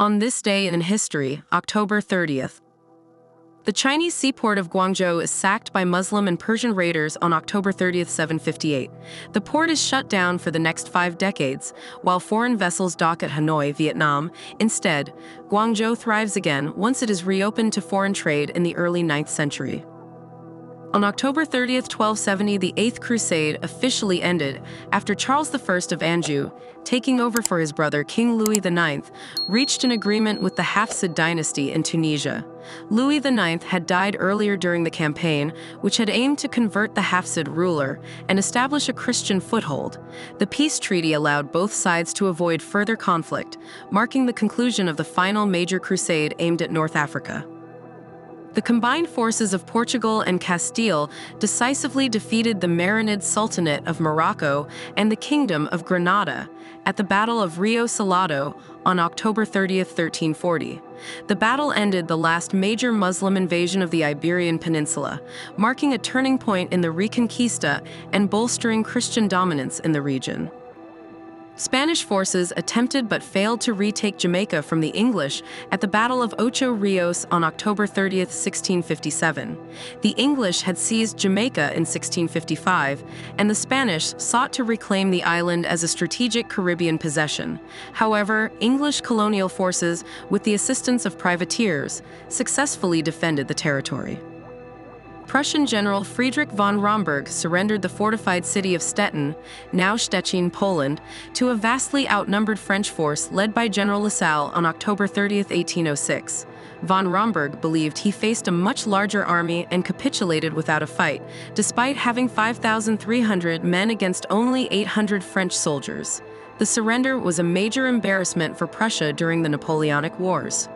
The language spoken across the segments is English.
On this day in history, October 30th, the Chinese seaport of Guangzhou is sacked by Muslim and Persian raiders on October 30th, 758. The port is shut down for the next 5 decades, while foreign vessels dock at Hanoi, Vietnam. Instead, Guangzhou thrives again once it is reopened to foreign trade in the early 9th century. On October 30th, 1270, the Eighth Crusade officially ended after Charles I of Anjou, taking over for his brother King Louis IX, reached an agreement with the Hafsid dynasty in Tunisia. Louis IX had died earlier during the campaign, which had aimed to convert the Hafsid ruler and establish a Christian foothold. The peace treaty allowed both sides to avoid further conflict, marking the conclusion of the final major crusade aimed at North Africa. The combined forces of Portugal and Castile decisively defeated the Marinid Sultanate of Morocco and the Kingdom of Granada at the Battle of Río Salado on October 30th, 1340. The battle ended the last major Muslim invasion of the Iberian Peninsula, marking a turning point in the Reconquista and bolstering Christian dominance in the region. Spanish forces attempted but failed to retake Jamaica from the English at the Battle of Ocho Rios on October 30th, 1657. The English had seized Jamaica in 1655, and the Spanish sought to reclaim the island as a strategic Caribbean possession. However, English colonial forces, with the assistance of privateers, successfully defended the territory. Prussian General Friedrich von Romberg surrendered the fortified city of Stettin, now Stettin, Poland, to a vastly outnumbered French force led by General Lasalle on October 30th, 1806. Von Romberg believed he faced a much larger army and capitulated without a fight, despite having 5,300 men against only 800 French soldiers. The surrender was a major embarrassment for Prussia during the Napoleonic Wars.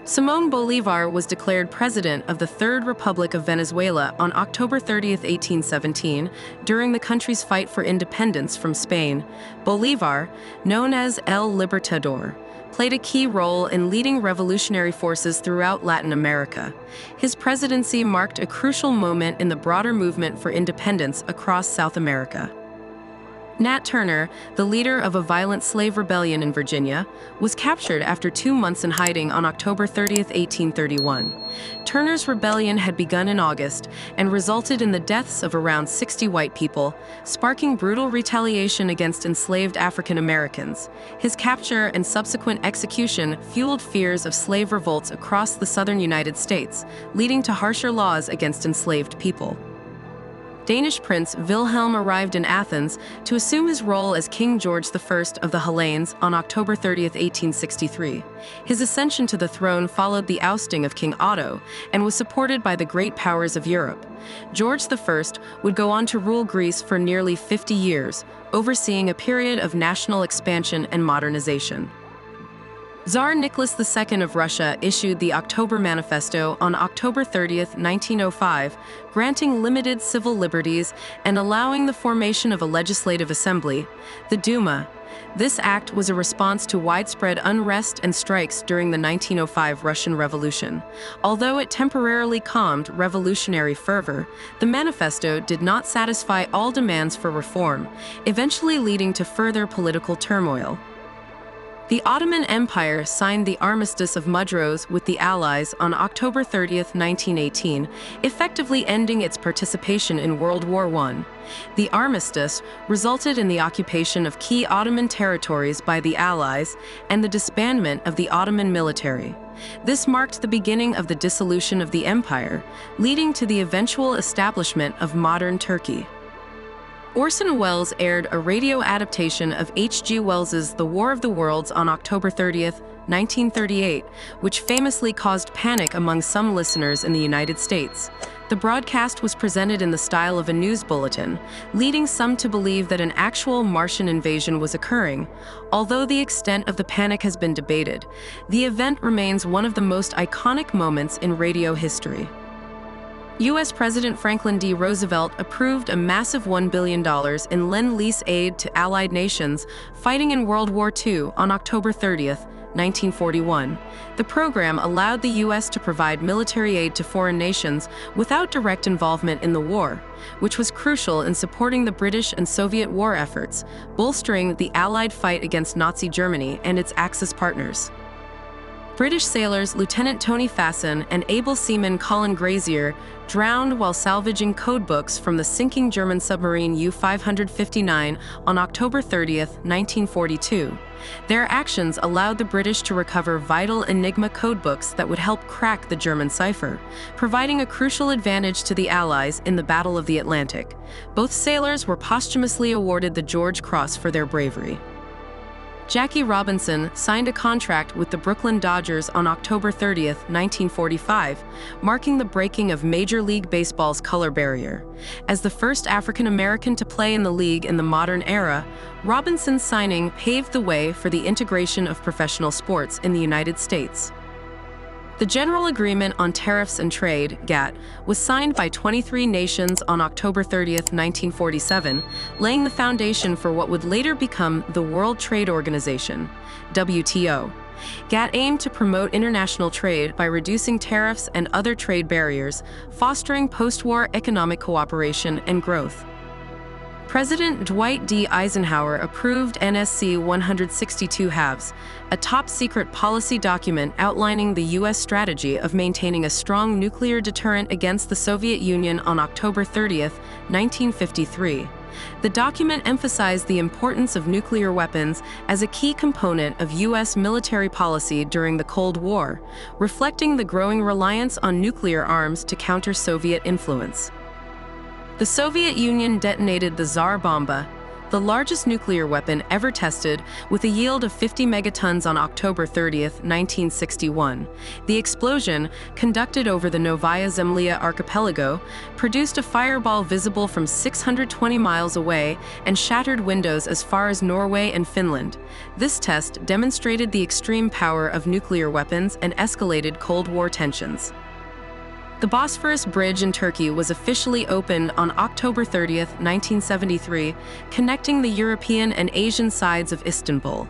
Simón Bolívar was declared president of the Third Republic of Venezuela on October 30th, 1817, during the country's fight for independence from Spain. Bolívar, known as El Libertador, played a key role in leading revolutionary forces throughout Latin America. His presidency marked a crucial moment in the broader movement for independence across South America. Nat Turner, the leader of a violent slave rebellion in Virginia, was captured after 2 months in hiding on October 30th, 1831. Turner's rebellion had begun in August and resulted in the deaths of around 60 white people, sparking brutal retaliation against enslaved African Americans. His capture and subsequent execution fueled fears of slave revolts across the southern United States, leading to harsher laws against enslaved people. Danish Prince Wilhelm arrived in Athens to assume his role as King George I of the Hellenes on October 30th, 1863. His ascension to the throne followed the ousting of King Otto and was supported by the great powers of Europe. George I would go on to rule Greece for nearly 50 years, overseeing a period of national expansion and modernization. Tsar Nicholas II of Russia issued the October Manifesto on October 30th, 1905, granting limited civil liberties and allowing the formation of a legislative assembly, the Duma. This act was a response to widespread unrest and strikes during the 1905 Russian Revolution. Although it temporarily calmed revolutionary fervor, the manifesto did not satisfy all demands for reform, eventually leading to further political turmoil. The Ottoman Empire signed the Armistice of Mudros with the Allies on October 30th, 1918, effectively ending its participation in World War I. The armistice resulted in the occupation of key Ottoman territories by the Allies and the disbandment of the Ottoman military. This marked the beginning of the dissolution of the empire, leading to the eventual establishment of modern Turkey. Orson Welles aired a radio adaptation of H.G. Wells's The War of the Worlds on October 30th, 1938, which famously caused panic among some listeners in the United States. The broadcast was presented in the style of a news bulletin, leading some to believe that an actual Martian invasion was occurring. Although the extent of the panic has been debated, the event remains one of the most iconic moments in radio history. U.S. President Franklin D. Roosevelt approved a massive $1 billion in Lend-Lease aid to Allied nations fighting in World War II on October 30th, 1941. The program allowed the U.S. to provide military aid to foreign nations without direct involvement in the war, which was crucial in supporting the British and Soviet war efforts, bolstering the Allied fight against Nazi Germany and its Axis partners. British sailors Lieutenant Tony Fasson and able seaman Colin Grazier drowned while salvaging codebooks from the sinking German submarine U-559 on October 30, 1942. Their actions allowed the British to recover vital Enigma codebooks that would help crack the German cipher, providing a crucial advantage to the Allies in the Battle of the Atlantic. Both sailors were posthumously awarded the George Cross for their bravery. Jackie Robinson signed a contract with the Brooklyn Dodgers on October 30, 1945, marking the breaking of Major League Baseball's color barrier. As the first African American to play in the league in the modern era, Robinson's signing paved the way for the integration of professional sports in the United States. The General Agreement on Tariffs and Trade, GATT, was signed by 23 nations on October 30, 1947, laying the foundation for what would later become the World Trade Organization, WTO. GATT aimed to promote international trade by reducing tariffs and other trade barriers, fostering post-war economic cooperation and growth. President Dwight D. Eisenhower approved NSC 162 halves, a top-secret policy document outlining the U.S. strategy of maintaining a strong nuclear deterrent against the Soviet Union on October 30, 1953. The document emphasized the importance of nuclear weapons as a key component of U.S. military policy during the Cold War, reflecting the growing reliance on nuclear arms to counter Soviet influence. The Soviet Union detonated the Tsar Bomba, the largest nuclear weapon ever tested, with a yield of 50 megatons on October 30, 1961. The explosion, conducted over the Novaya Zemlya archipelago, produced a fireball visible from 620 miles away and shattered windows as far as Norway and Finland. This test demonstrated the extreme power of nuclear weapons and escalated Cold War tensions. The Bosphorus Bridge in Turkey was officially opened on October 30, 1973, connecting the European and Asian sides of Istanbul.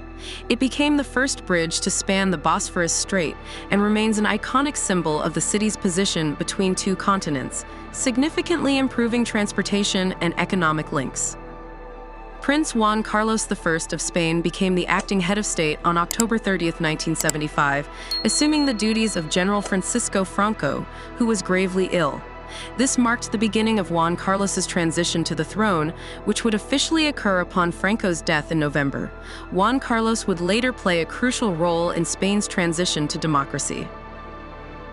It became the first bridge to span the Bosphorus Strait and remains an iconic symbol of the city's position between two continents, significantly improving transportation and economic links. Prince Juan Carlos I of Spain became the acting head of state on October 30, 1975, assuming the duties of General Francisco Franco, who was gravely ill. This marked the beginning of Juan Carlos's transition to the throne, which would officially occur upon Franco's death in November. Juan Carlos would later play a crucial role in Spain's transition to democracy.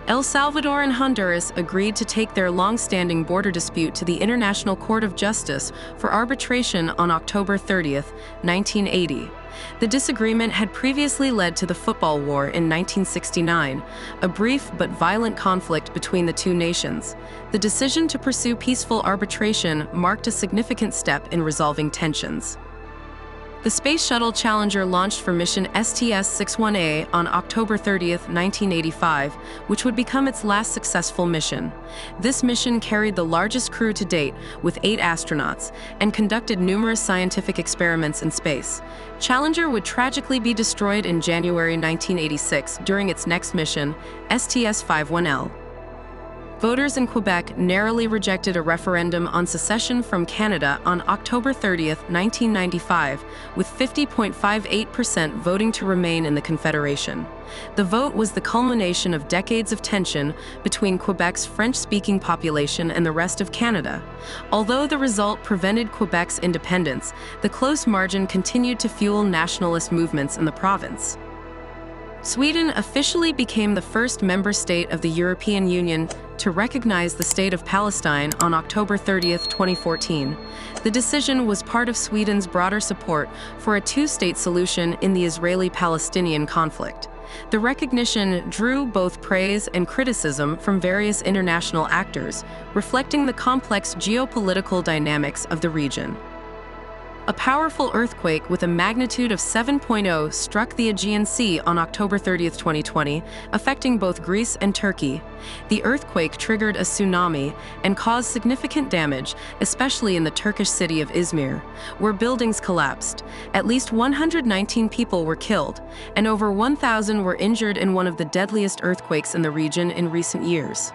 El Salvador and Honduras agreed to take their long-standing border dispute to the International Court of Justice for arbitration on October 30, 1980. The disagreement had previously led to the Football War in 1969, a brief but violent conflict between the two nations. The decision to pursue peaceful arbitration marked a significant step in resolving tensions. The Space Shuttle Challenger launched for mission STS-61A on October 30, 1985, which would become its last successful mission. This mission carried the largest crew to date, with 8 astronauts, and conducted numerous scientific experiments in space. Challenger would tragically be destroyed in January 1986 during its next mission, STS-51L. Voters in Quebec narrowly rejected a referendum on secession from Canada on October 30, 1995, with 50.58% voting to remain in the Confederation. The vote was the culmination of decades of tension between Quebec's French-speaking population and the rest of Canada. Although the result prevented Quebec's independence, the close margin continued to fuel nationalist movements in the province. Sweden officially became the first member state of the European Union to recognize the State of Palestine on October 30, 2014. The decision was part of Sweden's broader support for a two-state solution in the Israeli-Palestinian conflict. The recognition drew both praise and criticism from various international actors, reflecting the complex geopolitical dynamics of the region. A powerful earthquake with a magnitude of 7.0 struck the Aegean Sea on October 30, 2020, affecting both Greece and Turkey. The earthquake triggered a tsunami and caused significant damage, especially in the Turkish city of Izmir, where buildings collapsed. At least 119 people were killed, and over 1,000 were injured in one of the deadliest earthquakes in the region in recent years.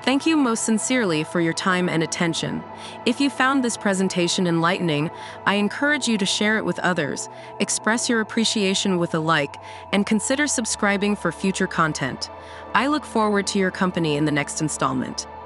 Thank you most sincerely for your time and attention. If you found this presentation enlightening, I encourage you to share it with others, express your appreciation with a like, and consider subscribing for future content. I look forward to your company in the next installment.